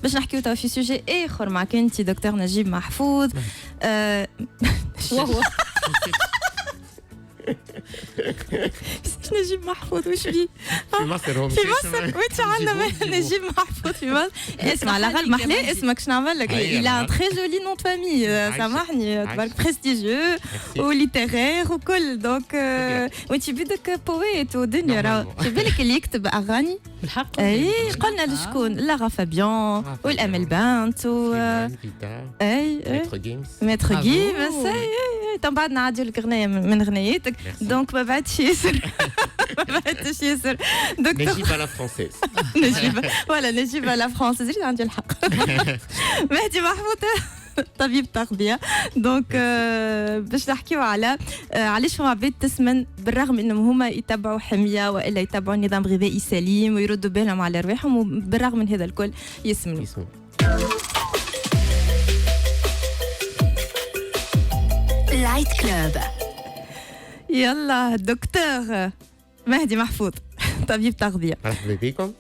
باش نحكيو توا في سوجي اخر معك انت دكتور نجيب محفوظ. وهو نجيب محفوظ وش بيه؟ في مصر هم في مصر وانت عندنا نجيب محفوظ في مصر. اسمع على الاقل محلاه اسمك شنو نعمل لك؟ il a un très joli nom de famille سامحني تبارك بريستيجيو وليتيرير وكل دونك وانت بدك بويت ودنيا راه في بالك اللي يكتب اغاني الحق. اي قلنا لشكون؟ لاغا فابيان والامل بانت و اي ماتر جيمس. تو بعد نعديو لك غنايه من غناياتك دونك ما بعدش ياسر ما بعدش ياسر دكتور نجيب على فرونسيز نجيب ولا نجيب على فرونسيز اللي عندي الحق. مهدي محفوظ طبيب تغذية دونك باش نحكيو على علاش فما عباد تسمن بالرغم انهم هما يتبعوا حمية والا يتبعوا نظام غذائي سليم ويردوا بالهم على رواحهم وبالرغم من هذا الكل يسمنوا. لايت كلوب. يلا دكتور مهدي محفوظ طبيب تغذية. مرحبا بكم.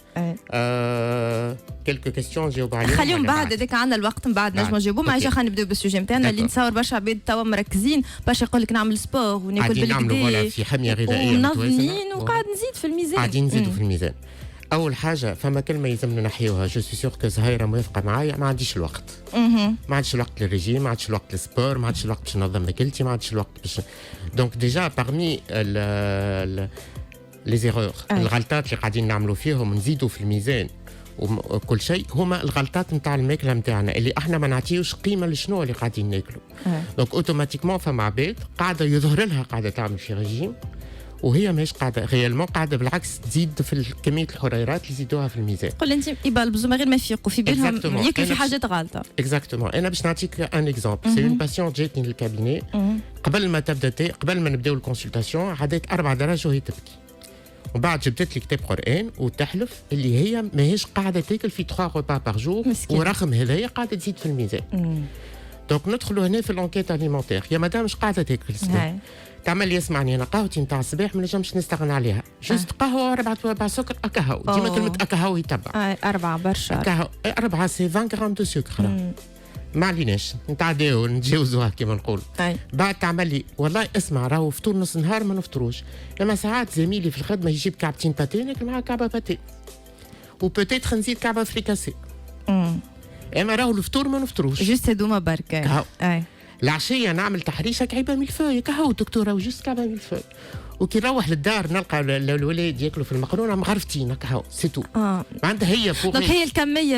كلكو كيستيون نجاوب عليهم. خليهم بعد هذاك عندنا الوقت من بعد نجموا نجاوبوا. معليش خلينا نبداو بالسوجي نتاعنا اللي نتصور برشا عباد توا مركزين باش يقول لك نعمل سبور وناكل بالكدا نعملوا في حمية غذائية ومنظمين وقاعد نزيد في الميزان. قاعدين نزيدوا في الميزان. أول حاجة فما كلمة يلزمنا نحيوها جو سي سيغ كو زهيرة موافقة معايا ما عنديش الوقت. ما عندش الوقت للريجيم، ما عندش الوقت للسبور، ما عندش الوقت باش ننظم ماكلتي، ما عندش الوقت باش دونك ديجا باغمي لي زيرور الغلطات اللي قاعدين نعملوا فيهم نزيدوا في الميزان وكل شيء هما الغلطات نتاع الماكله نتاعنا اللي احنا ما نعطيوش قيمه لشنو اللي قاعدين ناكلوا. دونك اوتوماتيكمون فما عباد قاعده يظهر لها قاعده تعمل في ريجيم وهي ماهيش قاعده ريالمون قاعده بالعكس تزيد في كميه الحريرات اللي يزيدوها في الميزان. قول انت يبالبزوا من غير ما يفيقوا في بالهم ياكلوا في حاجات غلطه. اكزاكتومون انا باش نعطيك ان اكزومبل سي اون باسيونت جاتني للكابيني قبل ما نبداو الكونسلطاسيون عديت 4 دراج وهي تبكي ومن بعد جبدت لي كتاب قران وتحلف اللي هي ماهيش قاعده تاكل في 3 ريبا بار جور ورغم هذايا قاعده تزيد في الميزان. دونك ندخلوا هنا في الانكيت اليمونتير يا مدام مش قاعده تاكل تعمل لي يسمعني انا قهوتي نتاع الصباح ما نجمش نستغنى عليها جوست قهوه 4 سكر اكاهو ديما كلمه اكاهو يتبع 4 برشا اكاهو 4 سي 20 غرام دو سكر ما عليناش نتعداو نتجاوزوها كما نقول. بعد تعمل لي والله اسمع راهو فطور نص نهار ما نفطروش لما ساعات زميلي في الخدمه يجيب كعبتين باتي ناكل معاه كعبه باتي وبوتيتر نزيد كعبه فريكاسي. اما راهو الفطور ما نفطروش جوست هذوما بركه. العشيه نعمل تحريشه كعبه ملفوي كهو دكتوره وجوست كعبه ملفوي وكي نروح للدار نلقى الولاد ياكلوا في المقرونه مغرفتين كهو سي تو. معناتها هي دونك هي الكميه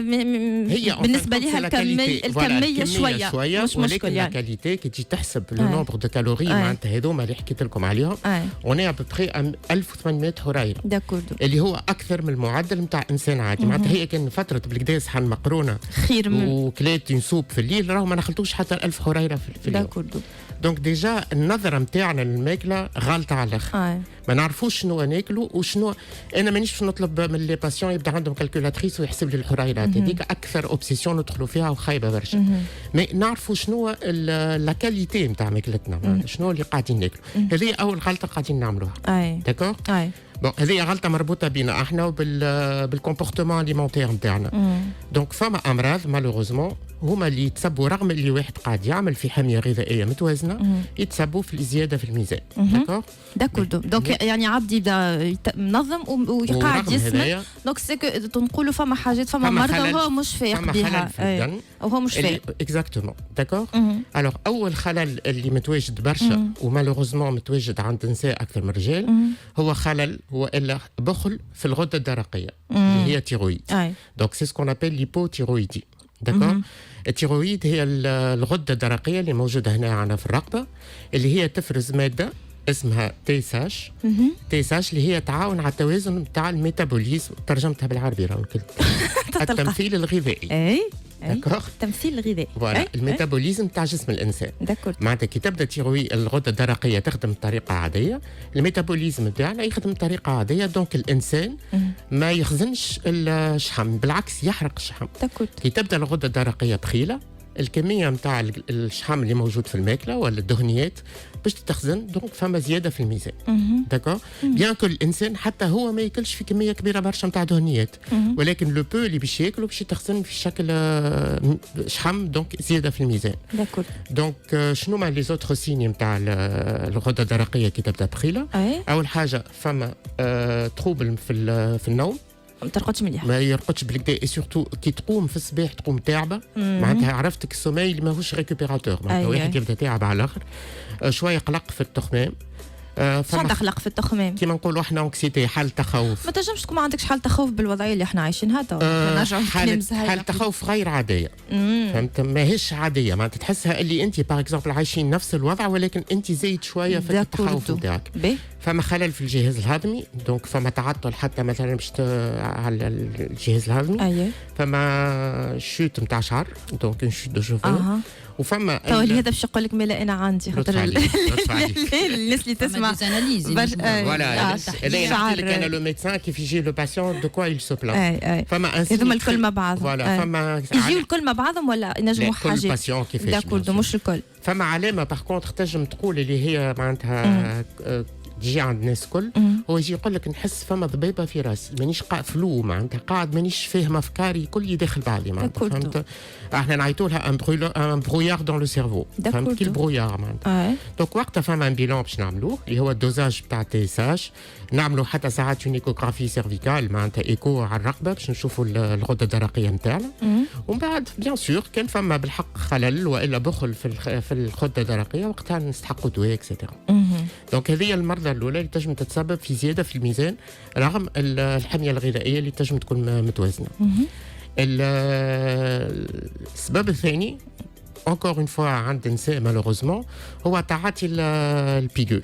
هي بالنسبه لها الكميه شويه مش مشكل يعني الكاليتي كي تجي تحسب لو نومبر دو كالوري معناتها هذوما اللي حكيت لكم عليهم اون ابوبري 1800 هريره اللي هو اكثر من المعدل نتاع انسان عادي. معناتها هي كان فتره بالكدا صحن مقرونه خير من وكلات نسوب في الليل راهو ما نخلطوش حتى 1000 هريره في اليوم. دونك ديجا النظره نتاعنا للماكله غالطه على الاخر. ما نعرفوش شنو ناكلوا وشنو. انا مانيش باش نطلب من لي باسيون يبدا عندهم كالكولاتريس ويحسب لي الحريرات هذيك اكثر اوبسيسيون ندخلوا فيها وخايبه برشا. مي نعرفوا شنو لا كاليتي نتاع ماكلتنا شنو اللي قاعدين ناكلوا. هذه اول غلطه قاعدين نعملوها. داكور بون هذه غلطه مربوطه بينا احنا بالكومبورتمون اليمونتير نتاعنا. دونك فما امراض مالوروزمون هما اللي يتسبوا رغم اللي واحد قاعد يعمل في حميه غذائيه متوازنه يتسبوا في الزياده في الميزان. داكور دونك يعني عبد يبدا منظم ويقعد يسمن دونك سي تنقولوا فما حاجات فما مرضى وهو مش فايق بها وهو مش فايق. اكزاكتومون داكور. الوغ اول خلل اللي متواجد برشا ومالوروزمون متواجد عند النساء اكثر من الرجال هو خلل هو الا بخل في الغده الدرقيه اللي هي تيرويد. دونك سي سكون ابل ليبوتيرويدي. داكور. التيرويد هي الغده الدرقيه اللي موجوده هنا عندنا في الرقبه اللي هي تفرز ماده اسمها تيساش. تيساش اللي هي تعاون على التوازن نتاع الميتابوليزم ترجمتها بالعربي راهو التمثيل الغذائي. داكور التمثيل الغذائي فوالا الميتابوليزم تاع جسم الانسان. معناتها كي تبدا تيروي الغده الدرقيه تخدم بطريقه عاديه الميتابوليزم تاعنا يخدم بطريقه عاديه دونك الانسان ما يخزنش الشحم بالعكس يحرق الشحم. كي تبدا الغده الدرقيه ثقيله الكميه نتاع الشحم اللي موجود في الماكله ولا الدهنيات باش تتخزن، دونك فما زياده في الميزان. داكور بيان كل الانسان حتى هو ما ياكلش في كميه كبيره برشا نتاع دهنيات، ولكن لو بو اللي باش ياكلوا باش يتخزن في شكل شحم، دونك زياده في الميزان. داكور دونك شنو ما لي زوتر سيني نتاع الغده الدرقيه كي تبدا بخيله؟ اول حاجه فما تروبل في النوم، ما ترقدش مليح، ما يرقدش بالكدا، سورتو كي تقوم في الصباح تقوم تعبه، معناتها عرفتك السومي اللي ماهوش ريكوبيراتور، معناتها واحد يبدا تعب على الاخر. شويه قلق في التخمام. شنو تقلق في التخمام؟ كيما نقولوا احنا انكسيتي، حاله تخوف. ما تنجمش تكون ما عندكش حاله تخوف بالوضعيه اللي احنا عايشينها تو. حاله تخوف غير عاديه، فهمت؟ ماهيش عاديه، معناتها تحسها اللي انت باغ اكزومبل عايشين نفس الوضع ولكن انت زايد شويه في التخوف نتاعك. فما خلل في الجهاز الهضمي، دونك فما تعطل حتى مثلا باش على الجهاز الهضمي. فما شوت نتاع شعر، دونك شوت دو شوفور. وفما تو هذا باش نقول لك مالا انا عندي خاطر الناس اللي تسمع فوالا هذا يحكي لك انا لو ميدسان كيف يجي لو باسيون دو كوا يل سو بلان. فما هذوما الكل مع بعض، فوالا فما يجيو الكل مع بعضهم ولا ينجموا حاجات؟ كل باسيون كيفاش داكور مش الكل. فما علامه باغ كونتر تنجم تقول اللي هي معناتها تجي عند الناس الكل، هو يجي يقول لك نحس فما ضبيبه في راسي، مانيش قاعد فلو، معناتها قاعد مانيش فاهم افكاري كل داخل بعضي، معناتها فهمت؟ احنا نعيطوا لها ان برويار دون لو سيرفو، فهمت كي البرويار معناتها. دونك وقتها فما ان بيلون باش نعملوه اللي هو الدوزاج بتاع تي اس اش، نعملوا حتى ساعات اون ايكوغرافي سيرفيكال، معناتها ايكو على الرقبه باش نشوفوا الغده الدرقيه نتاعنا. ومن بعد بيان سور كان فما بالحق خلل والا بخل في الغده الدرقيه، وقتها نستحقوا دواء اكسترا. دونك هذه المرضى الاولى اللي تنجم تتسبب في زياده في الميزان رغم الحميه الغذائيه اللي تنجم تكون متوازنه. السبب الثاني encore une fois عند النساء مالوغوزمون هو تعاطي البيلول،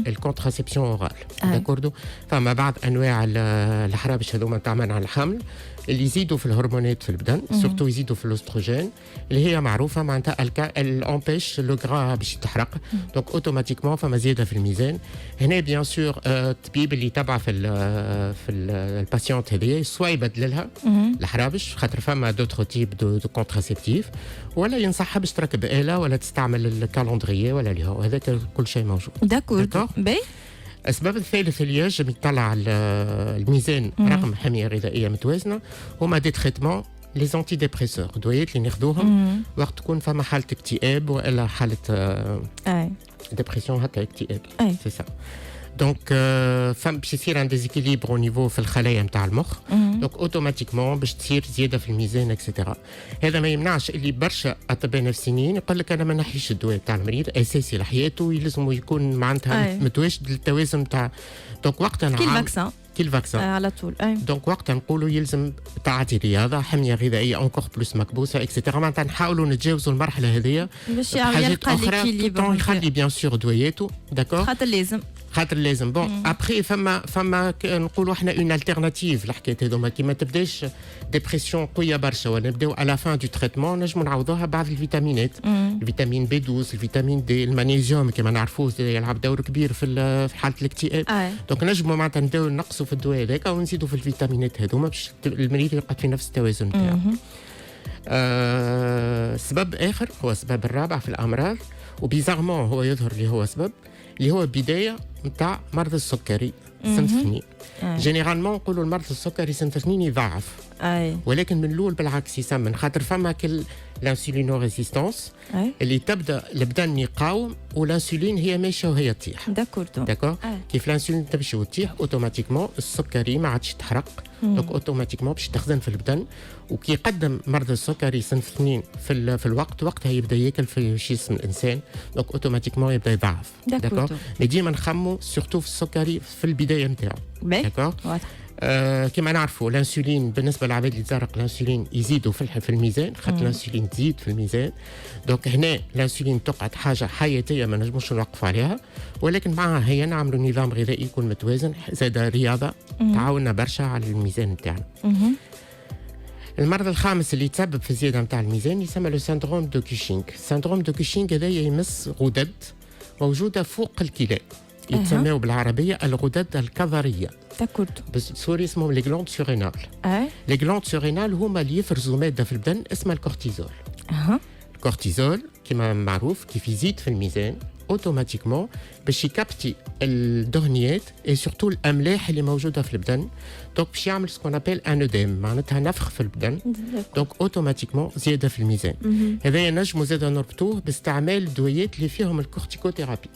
الكونتراسيبسيون اورال. داكوردو فما بعض انواع الحرابش هذوما تاع منع الحمل اللي يزيدوا في الهرمونات في البدن، سورتو يزيدوا في الاستروجين اللي هي معروفه معناتها الامبيش لو غرا باش يتحرق، دونك اوتوماتيكمون فما زياده في الميزان. هنا بيان سور الطبيب اللي تبع في الباسيونت هذه سوا يبدل لها الحرابش خاطر فما دوتر تيب دو كونتراسيبتيف، ولا ينصحها باش تركب آلة ولا تستعمل الكالندرية ولا اللي هو هذاك كل شيء موجود. داكور باهي. السبب الثالث اللي ينجم يطلع الميزان رغم حمية غذائية متوازنة هما دي تريتمون لي زونتي ديبريسور، دويات اللي ناخذوهم وقت تكون فما حالة اكتئاب ولا حالة ديبرسيون هكا اكتئاب. سي سا. دونك فما باش يصير ان ديزيكيليبر او نيفو في الخلايا نتاع المخ، دونك اوتوماتيكمون باش تصير زياده في الميزان اكسترا. هذا ما يمنعش اللي برشا اطباء نفسيين يقول لك انا ما نحيش الدواء تاع المريض اساسي لحياته، يلزم يكون معناتها متواجد للتوازن نتاع. دونك وقتها كي الفاكسان على طول. دونك وقتها نقولوا يلزم تعاطي رياضه، حميه غذائيه اونكور بلوس مكبوسه اكسترا، معناتها نحاولوا نتجاوزوا المرحله هذه باش يلقى ليكيليبر، يخلي بيان سور دواياته. داكور خاطر لازم بون ابري فما نقولوا احنا اون التيرناتيف لحكايه هذوما كي ما تبداش ديبرسيون قويه برشا ونبداو على فان دو تريتمون نجموا نعوضوها بعض الفيتامينات، الفيتامين بي 12 الفيتامين دي المغنيسيوم كما نعرفوه يلعب دور كبير في حاله الاكتئاب. دونك نجموا معناتها نبداو نقصوا في الدواء هذاك ونزيدوا في الفيتامينات هذوما باش المريض يبقى في نفس التوازن نتاعو. سبب اخر هو السبب الرابع في الامراض، وبيزارمون هو يظهر اللي هو سبب اللي هو بدايه نتاع مرض السكري سن سنين. جينيرالمون نقولوا المرض السكري سن سنين يضاعف، ولكن من الاول بالعكس يسمن خاطر فما كل الانسولينو ريزيستانس اللي تبدا البدن يقاوم والانسولين هي ماشيه وهي تطيح. داكور كيف الانسولين تمشي وتطيح اوتوماتيكمون السكري ما عادش تحرق، دونك اوتوماتيكمون باش تخزن في البدن، وكي يقدم مرض السكري سن سنين في الوقت وقتها يبدا ياكل في جسم الانسان، دونك اوتوماتيكمون يبدا يضاعف. داكور ديما نخمو سورتو في السكري في البدايه نتاعو. داكور كما نعرفوا الانسولين بالنسبه للعباد اللي تزرق الانسولين يزيدوا في الميزان، خاطر الانسولين تزيد في الميزان. دونك هنا الانسولين تقعد حاجه حياتيه ما نجموش نوقفوا عليها، ولكن معها هي نعملوا نظام غذائي يكون متوازن، زاد رياضه تعاوننا برشا على الميزان نتاعنا. المرض الخامس اللي يتسبب في الزياده نتاع الميزان يسمى لو سندروم دو كوشينغ. السندروم دو كوشينغ هذا يمس غدد موجوده فوق الكلى، يتسموا بالعربيه الغدد الكظريه. بالسوري اسمهم لي غلاند سورينال. لي غلاند سورينال هما اللي يفرزوا ماده في البدن اسمها الكورتيزول. كورتيزول كما معروف كيف يزيد في الميزان اوتوماتيكمون باش يكابتي الدهنيات اي سورتو الاملاح اللي موجوده في البدن دونك باش يعمل سكون ابيل ان اديم معناتها نفخ في البدن دونك اوتوماتيكمون زياده في الميزان هذا نجمو زاد نربطوه باستعمال الدويات اللي فيهم الكورتيكوثيرابي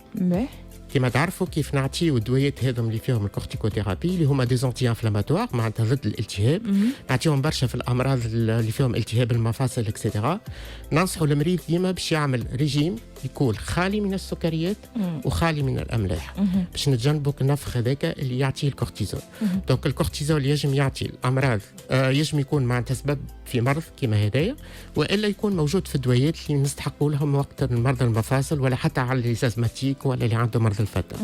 كما تعرفوا كيف نعطيو الدويات هذم اللي فيهم الكورتيكوثيرابي اللي هما دي زونتي انفلاماتوار معناتها ضد الالتهاب نعطيهم برشا في الامراض اللي فيهم التهاب المفاصل اكسيتيرا ننصحوا المريض ديما باش يعمل ريجيم يكون خالي من السكريات وخالي من الاملاح باش نتجنبوا النفخ هذاك اللي يعطيه الكورتيزول دونك الكورتيزول يجم يعطي الامراض يجم يكون معناتها سبب في مرض كما هدايا والا يكون موجود في الدويات اللي نستحقوا لهم وقت مرضى المفاصل ولا حتى على الازماتيك ولا اللي عنده مرض الفتة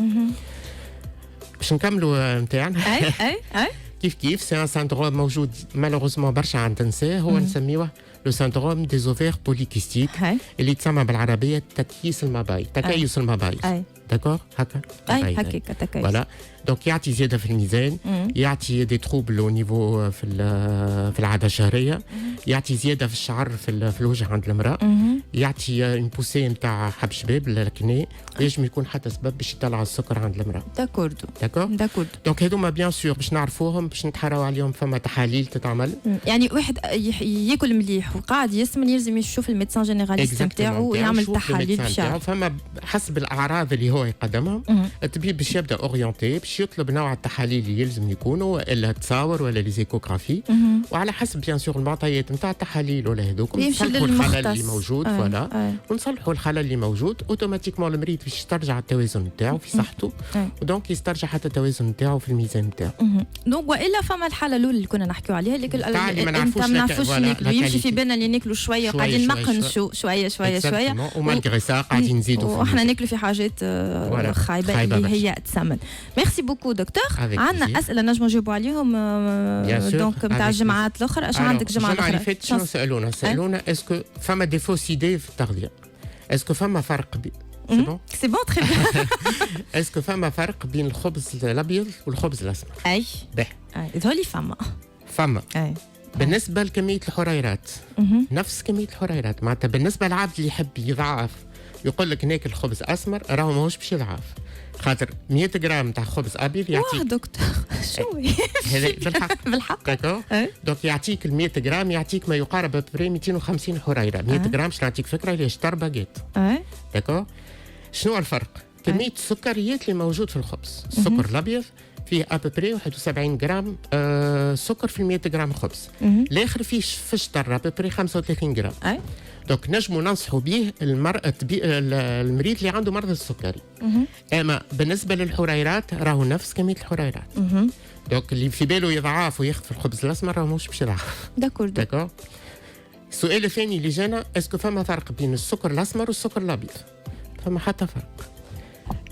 باش نكملوا نتاعنا اي كيف سي ان ساندروم موجود مالوغوزمون برشا عند النساء هو نسميوه لو ساندروم دي زوفير بوليكيستيك اللي يتسمى بالعربيه تكيس المبايض تكيس المبايض داكور هكا اي هكاك تكيس فوالا دونك يعطي زياده في الميزان يعطي دي تروبل او نيفو في العاده الشهريه يعطي زياده في الشعر في الوجه عند المراه يعطي اون بوسي نتاع حب شباب للكني ينجم يكون حتى سبب باش يطلع السكر عند المراه داكور دونك هذوما بيان سور باش نعرفوهم باش نتحراو عليهم فما تحاليل تتعمل يعني واحد ياكل مليح وقاعد يسمن يلزم يشوف الميدسان جينيراليست نتاعو ويعمل تحاليل بشعر فما حسب الاعراض اللي هو يقدمها الطبيب باش يبدا اورينتي باش يطلب نوع التحاليل اللي يلزم يكونوا والا تصاور ولا ليزيكوغرافي وعلى حسب بيان سور المعطيات نتاع التحاليل ولا هذوك نصلحوا الخلل اللي موجود فوالا ونصلحوا الخلل اللي موجود اوتوماتيكمون المريض باش يسترجع التوازن نتاعو في صحته ودونك يسترجع حتى التوازن نتاعو في الميزان نتاعو دونك والا فما الحاله الاولى اللي كنا نحكيو عليها اللي ما نعرفوش ناكلوا يمشي في بالنا اللي ناكلوا شويه وقاعدين نقنشوا شويه ومالغري سا قاعدين نزيدوا وحنا ناكلوا في حاجات خايبه اللي هي تسمن ميرسي بوكو دكتور عندنا اسئله نجموا نجاوبوا عليهم دونك نتاع الجمعات الاخرى اش عندك جمعه اخرى شنو سالونا اسكو فما دي فوس ايدي في التغذيه اسكو فما فرق سي بون تري بيان اسكو فما فرق بين الخبز الابيض والخبز الاسمر اي هذولي فما بالنسبه لكميه الحريرات نفس كميه الحريرات معناتها بالنسبه للعبد اللي يحب يضعف يقول لك ناكل خبز اسمر راهو ماهوش باش يضعف خاطر 100 غرام تاع خبز ابيض يعطيك دكتور شو هذا بالحق داكور دونك يعطيك ال 100 غرام يعطيك ما يقارب بري 250 حريره 100 غرام باش نعطيك فكره ليش 4 باجيت داكور شنو الفرق كميه السكريات اللي موجود في الخبز السكر الابيض فيه ابري 71 غرام سكر في 100 غرام خبز الاخر فيه فشتر ابري 35 غرام دونك نجموا ننصحوا به المريض اللي عنده مرض السكري اما بالنسبه للحريرات راهو نفس كميه الحريرات دونك اللي في باله يضعف وياخذ في الخبز الاسمر راهو مش باش يضعف داكور السؤال الثاني اللي جانا اسكو فما فرق بين السكر الاسمر والسكر الابيض فما حتى فرق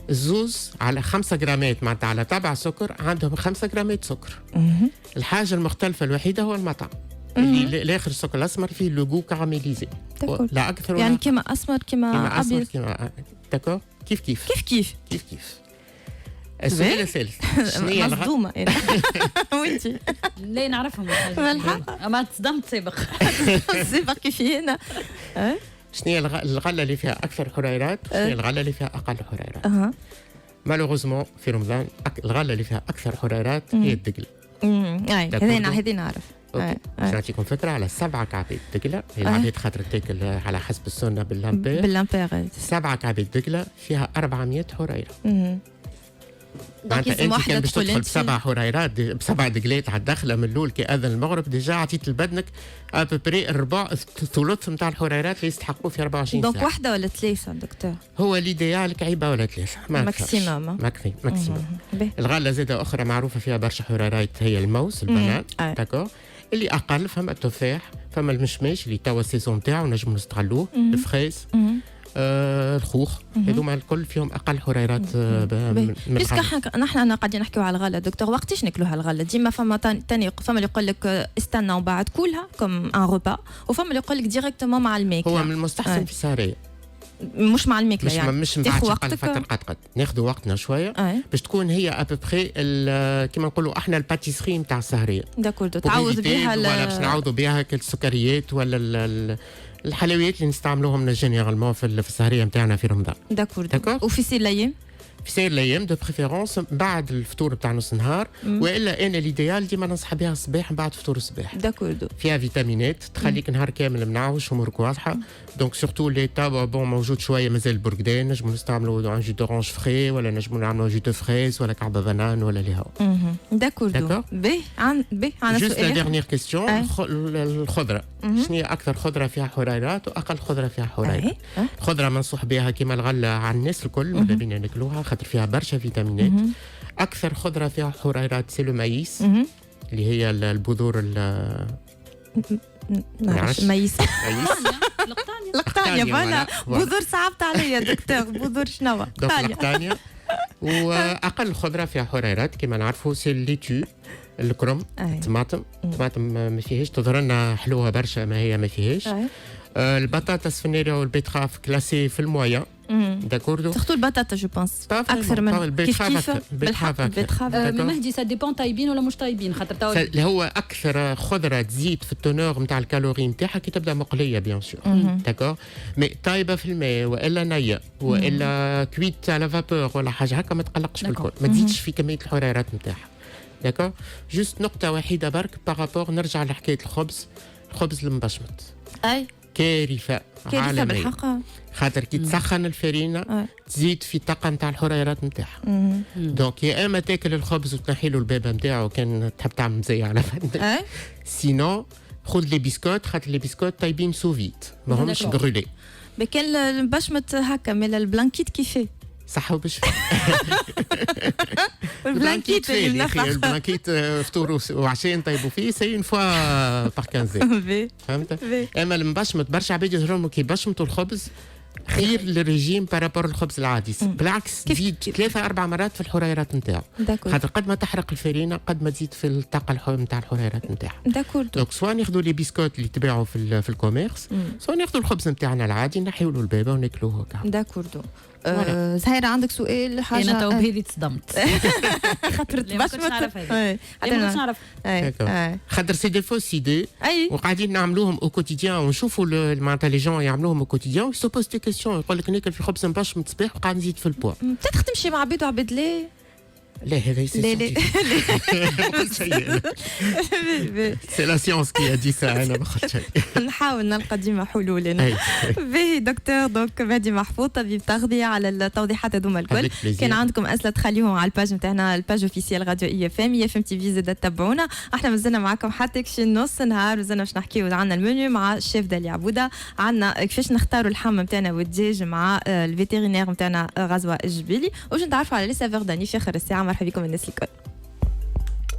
الزوز على 5 جرامات معناتها على تبع سكر عندهم 5 جرامات سكر الحاجه المختلفه الوحيده هو المطعم اللي الاخر السكر الاسمر فيه لوغو كاراميليزي لا اكثر يعني كما اسمر كما ابيض داكور كيف السؤال الثالث مصدومه وانت لا نعرفهم بالحق ما تصدمت سابق كيف هنا شنو هي الغله اللي فيها اكثر حريرات وشنو هي الغله اللي فيها اقل حريرات مالوغوزمون في رمضان الغله اللي فيها اكثر حريرات هي الدقله هذه نعرف باش نعطيكم فكره على 7 كعبات دقله هي العباد خاطر تاكل على حسب السنه بالامبير 7 كعبات دقله فيها 400 حريره معناتها انت كان باش تدخل ب7 حريرات ب7 دقلات على الدخله من الاول كي اذن المغرب ديجا عطيت لبدنك ابري الربع الثلث نتاع الحريرات اللي يستحقوا في 24 ساعه دونك واحده ولا ثلاثه دكتور هو ليديال كعيبه ولا ثلاثه ماكسيموم الغله زاده اخرى معروفه فيها برشا حريرات هي الموز البنان داكور اللي اقل فما التفاح فما المشماش اللي توا السيزون نتاعو نجم نستغلوه الفريز الخوخ هذوما الكل فيهم اقل حريرات من بيسك نحن قاعدين نحكيو على الغله دكتور وقتاش ناكلوها الغله ديما فما تاني فما اللي يقول لك استنى ومن بعد كلها كوم ان روبا وفما اللي يقول لك ديريكتومون مع الماكله هو من المستحسن في سهريه مش مع الماكله يعني مش نبعث فتره قد ناخذوا وقتنا شويه باش تكون هي ابوبري كيما نقولوا احنا الباتيسري نتاع السهريه داكور تعوض بها ولا باش نعوضوا بها السكريات ولا الحلويات اللي نستعملوهم جينيرالمون في السهريه نتاعنا في رمضان. داكور وفي سير الايام في سير الايام دو بريفيرونس بعد الفطور نتاع نص نهار والا انا ليديال ديما ننصح بها الصباح بعد فطور الصباح. داكور فيها فيتامينات تخليك نهار كامل منعوش امورك واضحه. دونك سورتو لي تابا بون موجود شويه مازال البرقدان نجموا نستعملوا جو دورانج فري ولا نجموا نعملوا جو دو فريز ولا كعبه بنان ولا اللي هو. داكور باهي عن عن جوست لا ديرنيير كيستيون الخضره شنو هي اكثر خضره فيها حريرات واقل خضره فيها حريرات؟ الخضره منصوح بها كيما الغله على الناس الكل ماذا بينا ناكلوها خاطر فيها برشا فيتامينات. اكثر خضره فيها حريرات سي لو مايس اللي هي البذور مايس لقطانيا فوالا بذور صعبت عليا دكتور بذور شنو؟ لقطانيا واقل خضره فيها حريرات كما نعرفوا سي الليتو الكرم الطماطم ما فيهاش تظهر لنا حلوه برشا ما هي ما فيهاش. البطاطس في النيرة والبيتخاف كلاسي في المويا. داكوردو تختار البطاطا جو بونس اكثر من كيف بالحق البيتخاف. مهدي سا ديبون طايبين ولا مش طايبين خاطر تو اللي هو اكثر خضره تزيد في التونور نتاع الكالوري نتاعها كي تبدا مقليه بيان سور داكور مي طايبه في الماء والا نيه والا كويت على فابور ولا حاجه هكا ما تقلقش بالكل ما تزيدش في كميه الحريرات نتاعها. داكور جوست نقطه وحيده برك بارابور نرجع لحكايه الخبز المبشمط. اي كارثه عالميه بالحق خاطر كي تسخن الفرينه تزيد في الطاقه نتاع الحريرات نتاعها. دونك يا اما تاكل الخبز وتنحي له البابه نتاعو كان تحب تعمل مزيه على فندق سينو خذ لي بسكوت خاطر لي بسكوت طايبين سوفيت ما همش برولي. كان البشمت هكا مال البلانكيت كيفاه صح وبالشفاء. البلانكيت البلانكيت فطور وعشاء نطيبوا فيه سي اون فوا بار 15 فهمت. اما المبشمط برشا عباد يهضروا كي بشمطوا الخبز خير للريجيم بارابور الخبز العادي بالعكس تزيد 3-4 مرات في الحريرات نتاعو خاطر قد ما تحرق الفرينه قد ما تزيد في الطاقه نتاع الحريرات نتاعها. دونك سواء ناخذوا لي بسكوت اللي تباعوا في الكوميرس سواء ناخذوا الخبز نتاعنا العادي نحيوا له البابه وناكلوه هكا. داكوردو زهيرة عندك سؤال حاجه؟ انا تو بهذه تصدمت خاطر ما كنتش نعرف هذه ما كنتش نعرف خاطر سي دي فوس ايدي وقاعدين نعملوهم او كوتيديان ونشوفوا معناتها لي جون يعملوهم او كوتيديان ويسو بوز دي كيسيون يقول لك ناكل في خبز مبشمط الصباح وقاعد نزيد في البوا. بتاتخ تمشي مع عبيد وعبيد ليه؟ لا هذا سي لا سيونس كي دي سا انا ما قلت شيء. نحاول نلقى ديما حلول. باهي دكتور دونك مهدي محفوظ طبيب تغذيه على التوضيحات هذوما الكل. كان عندكم اسئله تخليهم على الباج نتاعنا الباج اوفيسيال راديو اي اف ام تي في زاد تتبعونا. احنا مازلنا معكم حتى كشي نص نهار مازلنا باش نحكيو عندنا المنيو مع الشيف دالي عبوده عندنا كيفاش نختاروا اللحم نتاعنا والدجاج مع الفيترينير نتاعنا غزوه الجبيلي وباش نتعرفوا على لي سافور داني في اخر الساعه. مرحبا بكم الناس الكل.